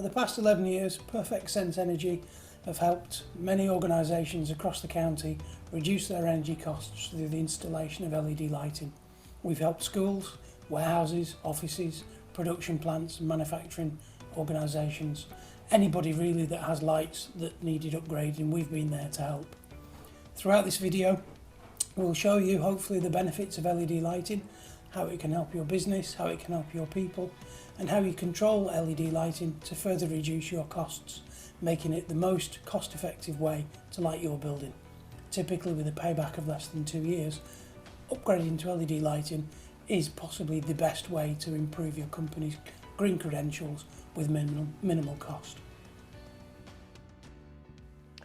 For the past 11 years, Perfect Sense Energy have helped many organisations across the county reduce their energy costs through the installation of LED lighting. We've helped schools, warehouses, offices, production plants and manufacturing organisations. Anybody really that has lights that needed upgrading, we've been there to help. Throughout this video, we'll show you hopefully the benefits of LED lighting, how it can help your business, how it can help your people, and how you control LED lighting to further reduce your costs, making it the most cost-effective way to light your building. Typically with a payback of less than 2 years, upgrading to LED lighting is possibly the best way to improve your company's green credentials with minimal cost.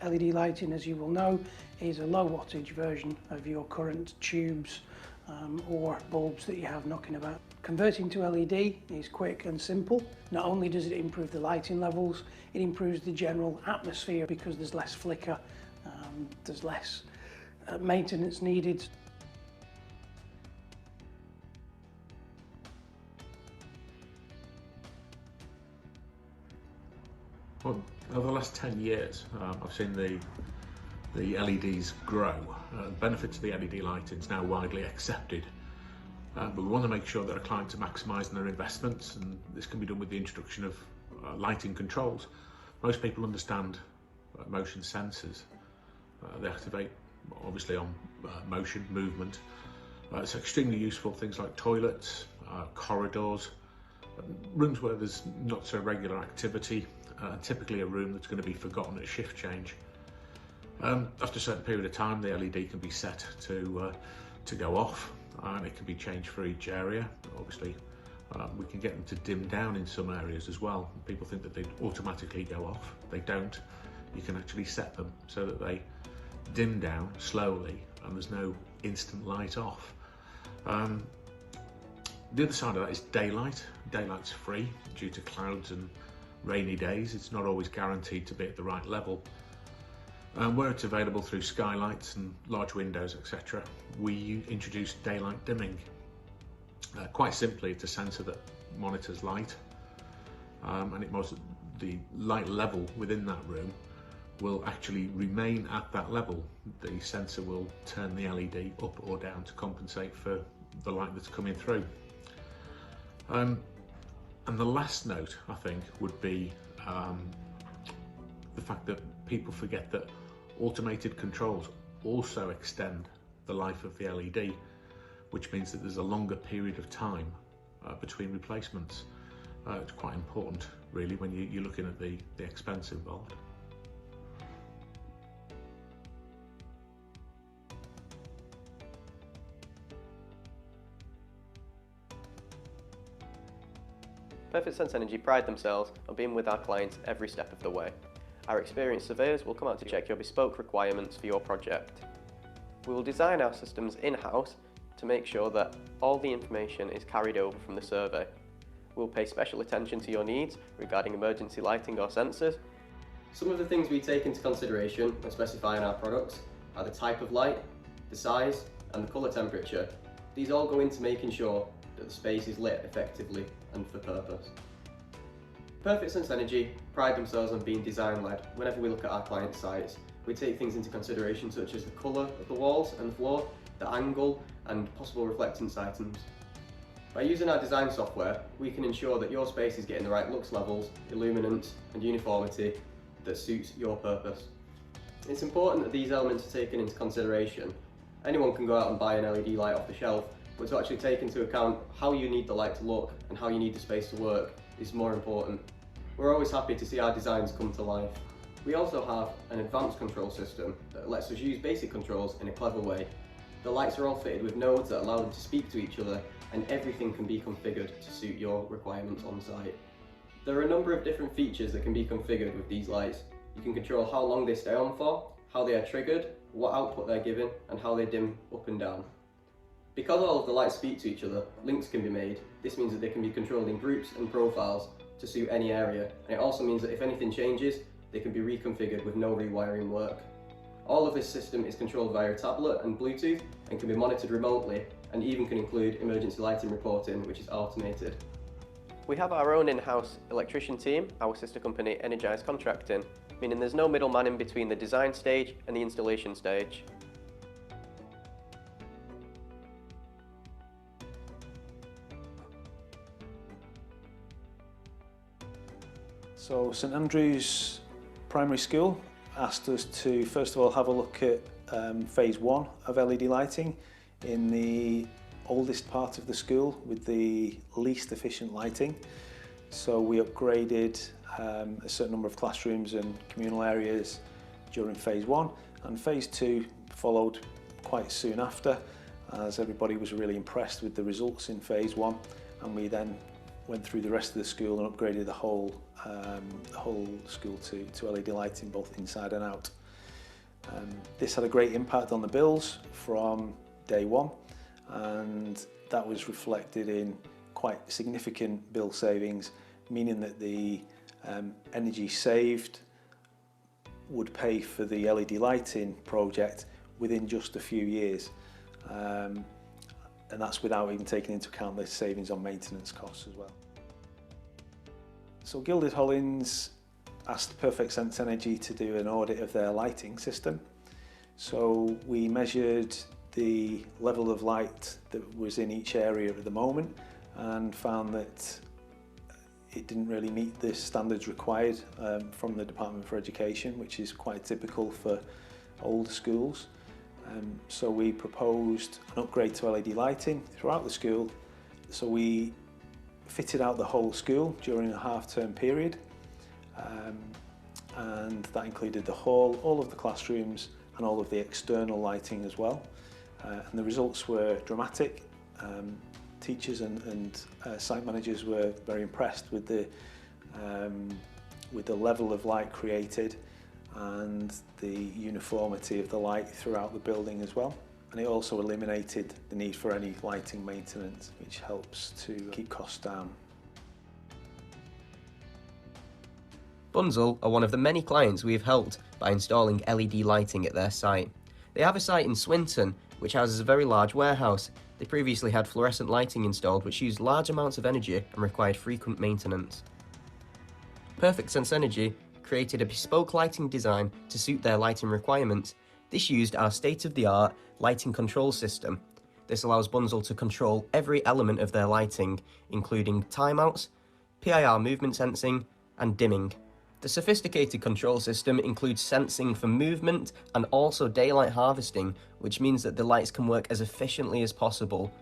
LED lighting, as you will know, is a low wattage version of your current tubes or bulbs that you have knocking about. Converting to LED is quick and simple. Not only does it improve the lighting levels, it improves the general atmosphere because there's less flicker, there's less maintenance needed. Well, over the last 10 years, I've seen the LEDs grow. The benefits of the LED lighting is now widely accepted. But we want to make sure that our clients are maximising their investments, and this can be done with the introduction of lighting controls. Most people understand motion sensors. They activate obviously on motion, movement. It's extremely useful for things like toilets, corridors, rooms where there's not so regular activity, typically a room that's going to be forgotten at shift change. After a certain period of time, the LED can be set to go off, and it can be changed for each area. Obviously, we can get them to dim down in some areas as well. People think that they automatically go off. They don't. You can actually set them so that they dim down slowly and there's no instant light off. The other side of that is daylight. Daylight's free due to clouds and rainy days. It's not always guaranteed to be at the right level. Where it's available through skylights and large windows, etc., we introduce daylight dimming. Quite simply, it's a sensor that monitors light, and the light level within that room will actually remain at that level. The sensor will turn the LED up or down to compensate for the light that's coming through. And the last note, I think, would be the fact that people forget that automated controls also extend the life of the LED, which means that there's a longer period of time between replacements. It's quite important, really, when you're looking at the expense involved. Perfect Sense Energy pride themselves on being with our clients every step of the way. Our experienced surveyors will come out to check your bespoke requirements for your project. We will design our systems in-house to make sure that all the information is carried over from the survey. We'll pay special attention to your needs regarding emergency lighting or sensors. Some of the things we take into consideration when specifying our products are the type of light, the size and the colour temperature. These all go into making sure that the space is lit effectively and for purpose. Perfect Sense Energy pride themselves on being design-led. Whenever we look at our clients' sites, we take things into consideration such as the colour of the walls and the floor, the angle and possible reflectance items. By using our design software, we can ensure that your space is getting the right lux levels, illuminance and uniformity that suits your purpose. It's important that these elements are taken into consideration. Anyone can go out and buy an LED light off the shelf, but to actually take into account how you need the light to look and how you need the space to work is more important. We're always happy to see our designs come to life. We also have an advanced control system that lets us use basic controls in a clever way. The lights are all fitted with nodes that allow them to speak to each other, and everything can be configured to suit your requirements on site. There are a number of different features that can be configured with these lights. You can control how long they stay on for, how they are triggered, what output they're given, and how they dim up and down. Because all of the lights speak to each other, links can be made. This means that they can be controlled in groups and profiles to suit any area, and it also means that if anything changes, they can be reconfigured with no rewiring work. All of this system is controlled via a tablet and Bluetooth and can be monitored remotely, and even can include emergency lighting reporting, which is automated. We have our own in-house electrician team, our sister company Energize Contracting, meaning there's no middleman in between the design stage and the installation stage. So St Andrew's Primary School asked us to first of all have a look at phase 1 of LED lighting in the oldest part of the school with the least efficient lighting. So we upgraded a certain number of classrooms and communal areas during phase 1, and phase 2 followed quite soon after, as everybody was really impressed with the results in phase 1, and we then went through the rest of the school and upgraded the whole school to LED lighting both inside and out. This had a great impact on the bills from day 1, and that was reflected in quite significant bill savings, meaning that the energy saved would pay for the LED lighting project within just a few years, and that's without even taking into account the savings on maintenance costs as well. So Gilded Hollins asked Perfect Sense Energy to do an audit of their lighting system. So we measured the level of light that was in each area at the moment and found that it didn't really meet the standards required from the Department for Education, which is quite typical for older schools. So we proposed an upgrade to LED lighting throughout the school. So we fitted out the whole school during a half-term period, and that included the hall, all of the classrooms and all of the external lighting as well. And the results were dramatic. Teachers and site managers were very impressed with the level of light created and the uniformity of the light throughout the building as well. And it also eliminated the need for any lighting maintenance, which helps to keep costs down. Bunzl are one of the many clients we have helped by installing LED lighting at their site. They have a site in Swinton, which houses a very large warehouse. They previously had fluorescent lighting installed, which used large amounts of energy and required frequent maintenance. Perfect Sense Energy created a bespoke lighting design to suit their lighting requirements. This used our state-of-the-art lighting control system. This allows Bunzl to control every element of their lighting, including timeouts, PIR movement sensing, and dimming. The sophisticated control system includes sensing for movement and also daylight harvesting, which means that the lights can work as efficiently as possible.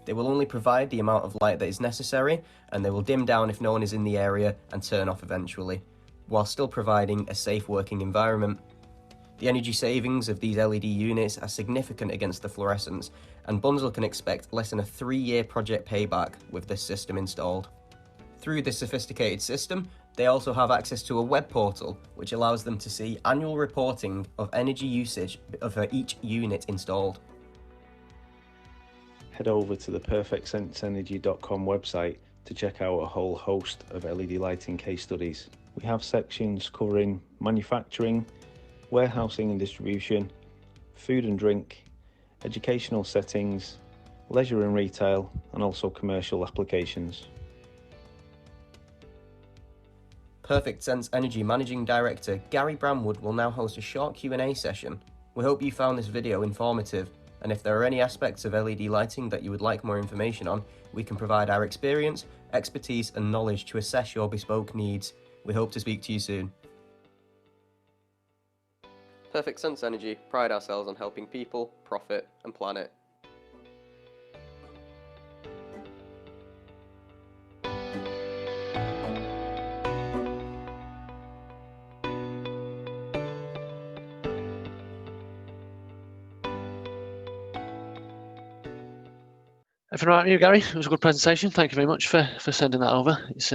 They will only provide the amount of light that is necessary, and they will dim down if no one is in the area and turn off eventually, while still providing a safe working environment. The energy savings of these LED units are significant against the fluorescents, and Bunzl can expect less than a 3-year project payback with this system installed. Through this sophisticated system, they also have access to a web portal, which allows them to see annual reporting of energy usage of each unit installed. Head over to the perfectsensenergy.com website to check out a whole host of LED lighting case studies. We have sections covering manufacturing, warehousing and distribution, food and drink, educational settings, leisure and retail, and also commercial applications. Perfect Sense Energy Managing Director Gary Brandwood will now host a short Q&A session. We hope you found this video informative, and if there are any aspects of LED lighting that you would like more information on, we can provide our experience, expertise and knowledge to assess your bespoke needs. We hope to speak to you soon. Perfect Sense Energy pride ourselves on helping people, profit and planet. Everything all right with you, Gary? It was a good presentation. Thank you very much for sending that over. It's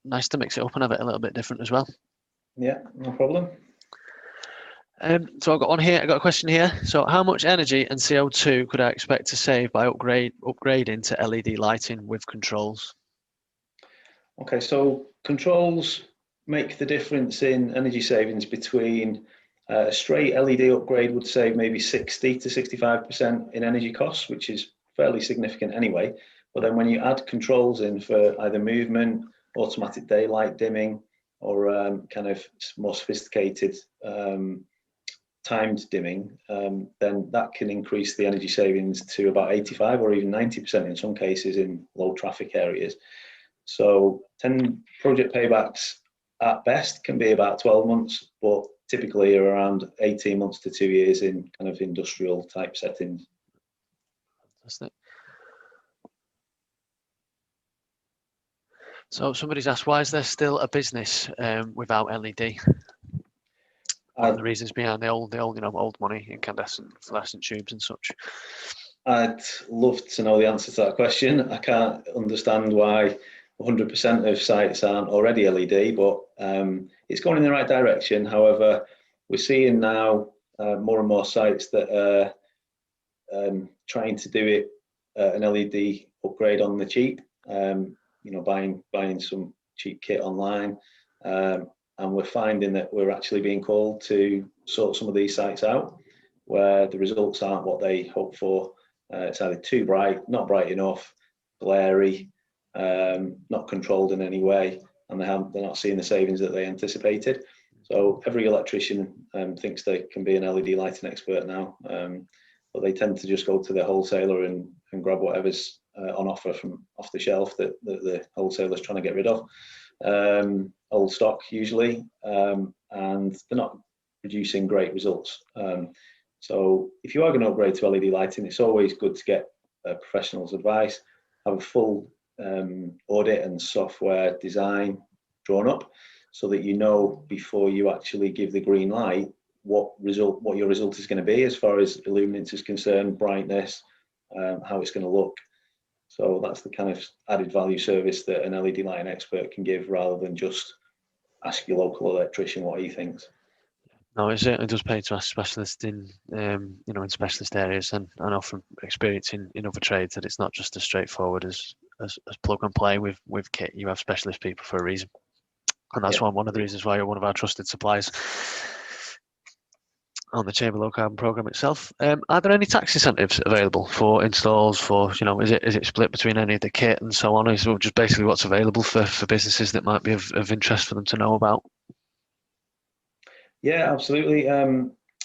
nice to mix it up and have it a little bit different as well. Yeah, no problem. So I've got one here. I got a question here. So how much energy and CO2 could I expect to save by upgrading to LED lighting with controls? Okay, so controls make the difference in energy savings between a straight LED upgrade would save maybe 60 to 65% in energy costs, which is fairly significant anyway. But then when you add controls in for either movement automatic daylight dimming, or kind of more sophisticated timed dimming, then that can increase the energy savings to about 85 or even 90% in some cases in low traffic areas. So 10 project paybacks at best can be about 12 months, but typically are around 18 months to 2 years in kind of industrial type settings. Fantastic. So somebody's asked, why is there still a business without LED? What are the reasons behind the old old money incandescent fluorescent tubes and such? I'd love to know the answer to that question. I can't understand why 100% of sites aren't already LED, but it's going in the right direction. However, we're seeing now more and more sites that are trying to do it an LED upgrade on the cheap. Buying some cheap kit online, and we're finding that we're actually being called to sort some of these sites out where the results aren't what they hope for. It's either too bright, not bright enough, glary, not controlled in any way, and they're not seeing the savings that they anticipated. So every electrician thinks they can be an LED lighting expert now, but they tend to just go to the wholesaler and grab whatever's on offer from off the shelf that the wholesaler's trying to get rid of. Old stock usually, and they're not producing great results. So if you are going to upgrade to LED lighting, it's always good to get a professional's advice, have a full audit and software design drawn up so that you know before you actually give the green light what your result is going to be as far as illuminance is concerned, brightness, how it's going to look. So that's the kind of added value service that an LED lighting expert can give rather than just ask your local electrician what he thinks. No, it certainly does pay to ask specialists in in specialist areas, and I know from experience in other trades that it's not just as straightforward as plug and play with kit. You have specialist people for a reason, and that's one of the reasons why you're one of our trusted suppliers on the Chamber Low Carbon Programme itself. Are there any tax incentives available for installs? For is it split between any of the kit and so on? Is it just basically what's available for businesses that might be of interest for them to know about? Yeah, absolutely.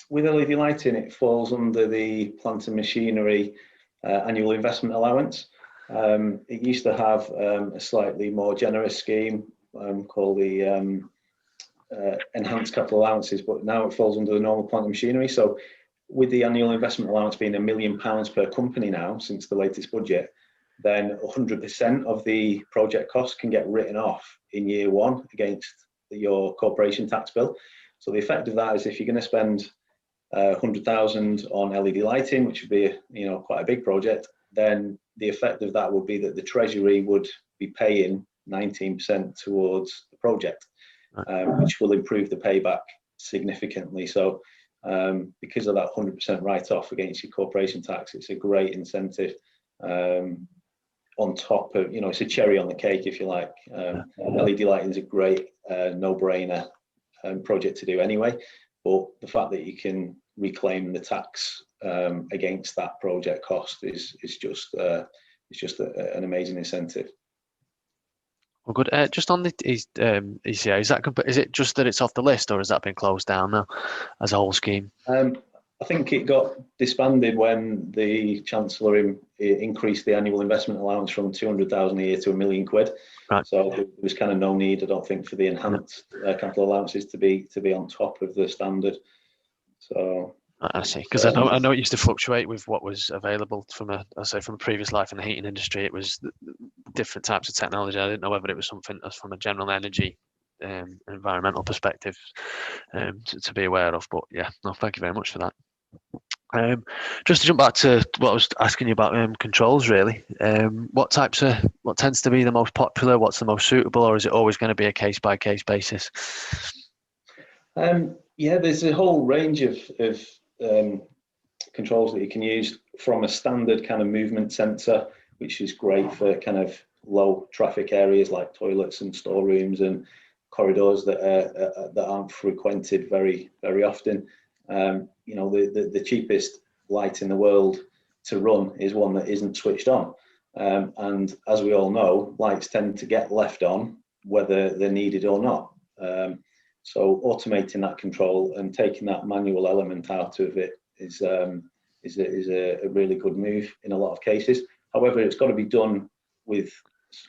With LED lighting, it falls under the plant and machinery annual investment allowance. It used to have a slightly more generous scheme called the enhanced capital allowances, but now it falls under the normal plant and machinery. So with the annual investment allowance being £1 million per company now since the latest budget, then 100% of the project costs can get written off in year one against your corporation tax bill. So the effect of that is if you're going to spend 100,000 on LED lighting, which would be quite a big project, then the effect of that would be that the Treasury would be paying 19% towards the project, which will improve the payback significantly. So because of that 100% write-off against your corporation tax, it's a great incentive on top of, it's a cherry on the cake, if you like. LED lighting is a great no-brainer project to do anyway, but the fact that you can reclaim the tax against that project cost is just an amazing incentive. Well, good. Just on the ECA, is it just that it's off the list, or has that been closed down now as a whole scheme? I think it got disbanded when the Chancellor increased the annual investment allowance from 200,000 a year to £1 million. Right. So there was kind of no need, I don't think, for the enhanced capital allowances to be on top of the standard. So I see, because I know it used to fluctuate with what was available from a previous life in the heating industry. It was different types of technology. I didn't know whether it was something as from a general energy environmental perspective to be aware of. But yeah, no, thank you very much for that. Just to jump back to what I was asking you about controls, really. What tends to be the most popular? What's the most suitable, or is it always going to be a case by case basis? Yeah, there's a whole range of controls that you can use, from a standard kind of movement sensor, which is great for kind of low traffic areas like toilets and storerooms and corridors that aren't frequented very, very often. The cheapest light in the world to run is one that isn't switched on. And as we all know, lights tend to get left on whether they're needed or not. So automating that control and taking that manual element out of it is a really good move in a lot of cases. However, it's got to be done with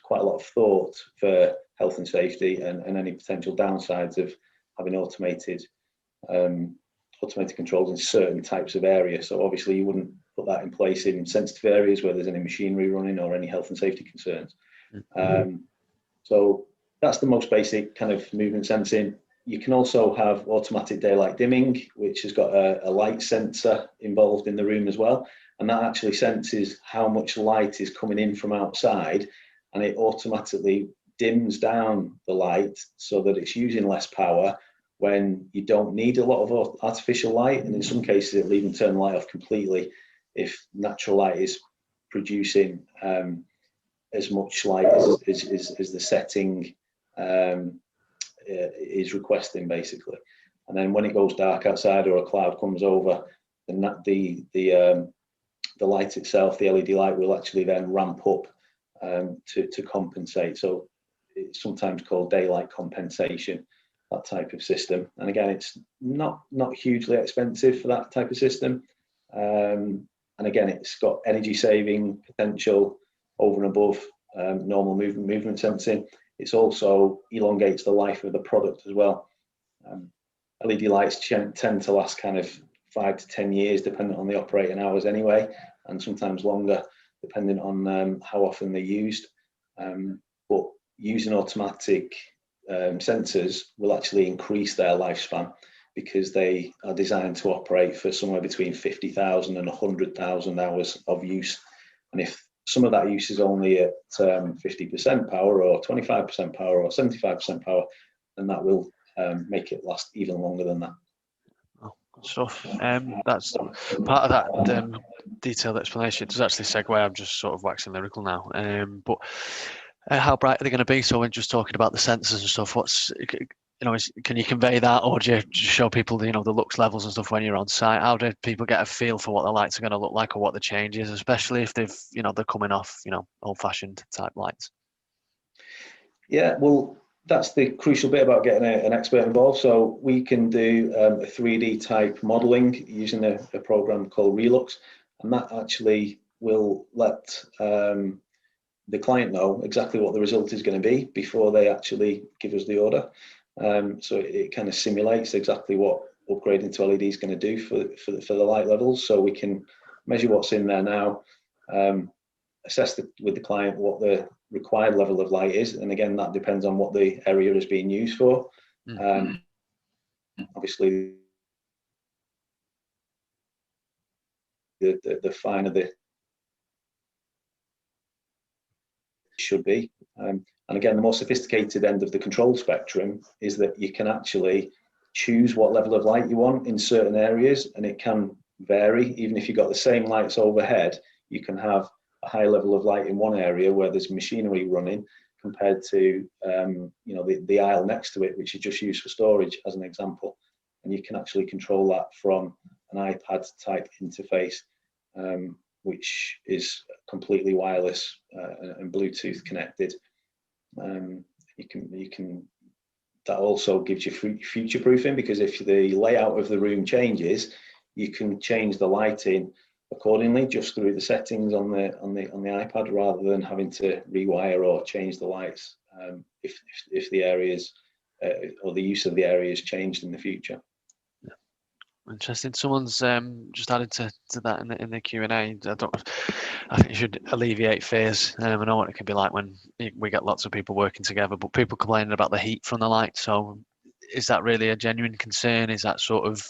quite a lot of thought for health and safety and any potential downsides of having automated controls in certain types of areas. So obviously you wouldn't put that in place in sensitive areas where there's any machinery running or any health and safety concerns. So that's the most basic kind of movement sensing. You can also have automatic daylight dimming, which has got a light sensor involved in the room as well. And that actually senses how much light is coming in from outside, and it automatically dims down the light so that it's using less power when you don't need a lot of artificial light. And in some cases, it'll even turn the light off completely if natural light is producing as much light as the setting is requesting, basically. And then when it goes dark outside or a cloud comes over, then the light itself, the LED light, will actually then ramp up to compensate. So it's sometimes called daylight compensation, that type of system. And again, it's not hugely expensive for that type of system. And again, it's got energy saving potential over and above normal movement sensing. It's also elongates the life of the product as well. LED lights tend to last kind of 5 to 10 years, depending on the operating hours anyway, and sometimes longer, depending on how often they're used. But using automatic sensors will actually increase their lifespan, because they are designed to operate for somewhere between 50,000 and 100,000 hours of use. And if some of that use is only at 50% power or 25% power or 75% power, then that will make it last even longer than that. Oh, good stuff. That's part of that detailed explanation. Does actually segue. I'm just sort of waxing lyrical now. But how bright are they going to be? So when just talking about the sensors and stuff, can you convey that, or do you just show people the lux levels and stuff when you're on site? How do people get a feel for what the lights are going to look like or what the change is, especially if they're coming off old-fashioned type lights? Yeah, well, that's the crucial bit about getting an expert involved. So we can do a 3D type modeling using a program called Relux, and that actually will let the client know exactly what the result is going to be before they actually give us the order. So it kind of simulates exactly what upgrading to LED is going to do for the light levels. So we can measure what's in there now, assess with the client what the required level of light is, and again, that depends on what the area is being used for. Obviously, the finer the should be. And again, the more sophisticated end of the control spectrum is that you can actually choose what level of light you want in certain areas, and it can vary. Even if you've got the same lights overhead, you can have a high level of light in one area where there's machinery running compared to the aisle next to it, which is just used for storage, as an example. And you can actually control that from an iPad type interface, which is completely wireless and Bluetooth connected. That also gives you future proofing, because if the layout of the room changes, you can change the lighting accordingly just through the settings on the iPad, rather than having to rewire or change the lights if the areas or the use of the area is changed in the future. Interesting. Someone's just added to that in the Q&A. I think it should alleviate fears. I know what it can be like when we get lots of people working together, but people complaining about the heat from the light. So is that really a genuine concern? Is that sort of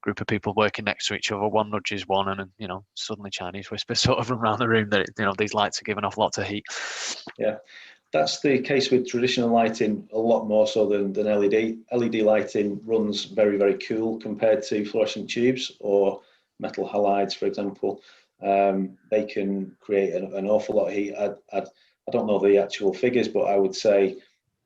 group of people working next to each other, one nudges one, and suddenly Chinese whisper sort of around the room that these lights are giving off lots of heat? Yeah. That's the case with traditional lighting a lot more so than LED. LED lighting runs very, very cool compared to fluorescent tubes or metal halides, for example. They can create an awful lot of heat. I don't know the actual figures, but I would say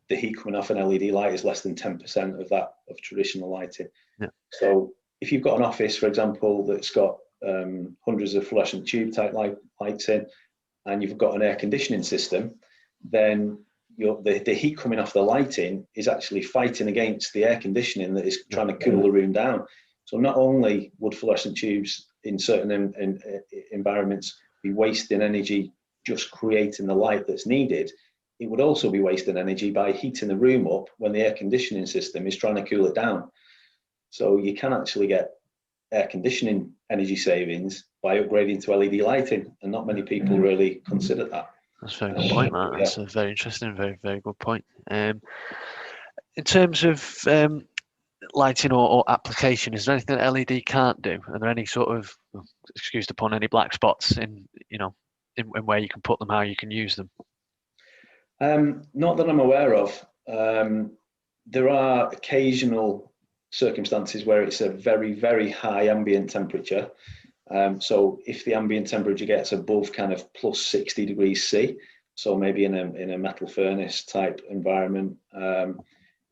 the heat coming off an LED light is less than 10% of that of traditional lighting. Yeah. So if you've got an office, for example, that's got hundreds of fluorescent tube type lights in, and you've got an air conditioning system, then the heat coming off the lighting is actually fighting against the air conditioning that is trying to cool the room down. So not only would fluorescent tubes in certain environments be wasting energy just creating the light that's needed, it would also be wasting energy by heating the room up when the air conditioning system is trying to cool it down. So you can actually get air conditioning energy savings by upgrading to LED lighting, and not many people really consider that. That's a very good point, Matt. That's a very interesting, very, very good point. In terms of lighting or application, is there anything that LED can't do? Are there any sort of, excuse the pun, any black spots in where you can put them, how you can use them? Not that I'm aware of. There are occasional circumstances where it's a very, very high ambient temperature. So if the ambient temperature gets above kind of plus 60 degrees C, so maybe in a metal furnace type environment,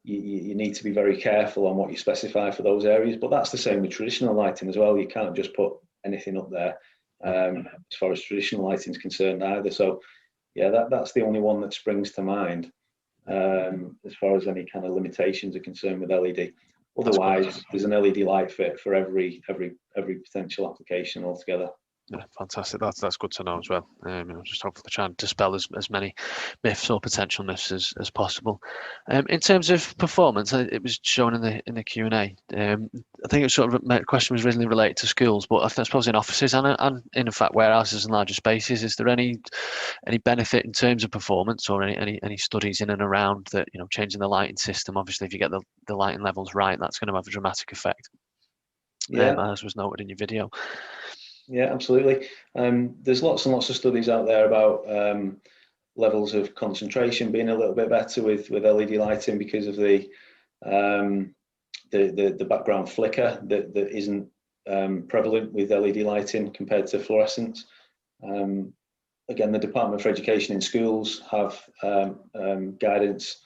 you need to be very careful on what you specify for those areas. But that's the same with traditional lighting as well. You can't just put anything up there as far as traditional lighting is concerned either. So yeah, that's the only one that springs to mind as far as any kind of limitations are concerned with LED. Otherwise, there's an LED light fit for every potential application altogether. Yeah, fantastic. That's good to know as well. Just hopefully trying to dispel as many myths or potential myths as possible. In terms of performance, it was shown in the Q&A. I think it was sort of the question was really related to schools, but I suppose in offices and in fact warehouses and larger spaces, is there any benefit in terms of performance or any studies in and around that, changing the lighting system? Obviously, if you get the lighting levels right, that's going to have a dramatic effect. Yeah, as was noted in your video. Yeah, absolutely. There's lots and lots of studies out there about levels of concentration being a little bit better with LED lighting because of the background flicker that isn't prevalent with LED lighting compared to fluorescence. Again, the Department for Education in schools have guidance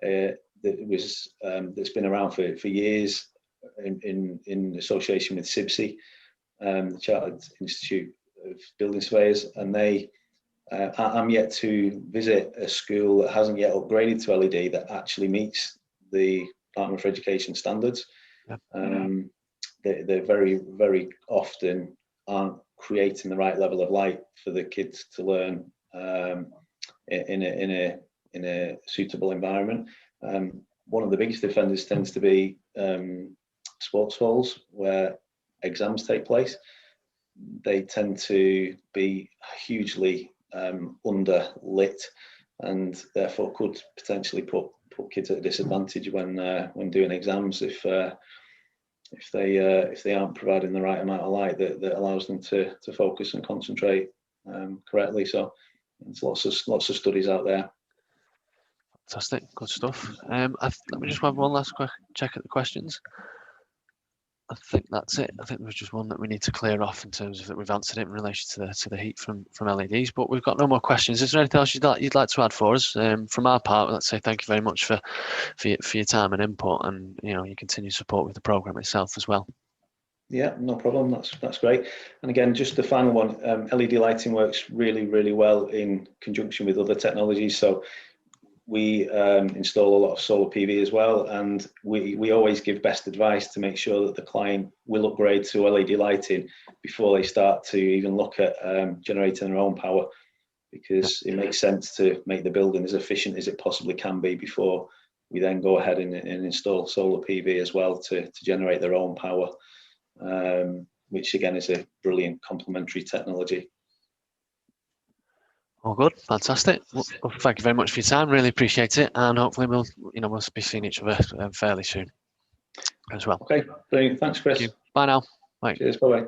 that's been around for years in association with CIBSE. The Chartered Institute of Building Surveyors, and I'm yet to visit a school that hasn't yet upgraded to LED that actually meets the Department for Education standards. They very, very often aren't creating the right level of light for the kids to learn in a suitable environment. One of the biggest offenders tends to be sports halls where exams take place. They tend to be hugely underlit, and therefore could potentially put kids at a disadvantage when doing exams if they aren't providing the right amount of light that allows them to focus and concentrate correctly. So there's lots of studies out there. Fantastic, good stuff. Let me just have one last check at the questions. I think that's it. I think there was just one that we need to clear off in terms of that we've answered it in relation to the heat from LEDs, but we've got no more questions. Is there anything else you'd like to add for us? From our part, let's say thank you very much for your time and input, and your continued support with the programme itself as well. Yeah, no problem. That's great. And again, just the final one, LED lighting works really, really well in conjunction with other technologies. So we install a lot of solar PV as well, and we always give best advice to make sure that the client will upgrade to LED lighting before they start to even look at generating their own power, because it makes sense to make the building as efficient as it possibly can be before we then go ahead and install solar PV as well to generate their own power, which again is a brilliant complementary technology. All good, fantastic. Well, thank you very much for your time. Really appreciate it, and hopefully we'll be seeing each other fairly soon as well. Okay, brilliant. Thanks, Chris. Thank you. Bye now. Bye. Cheers. Bye bye.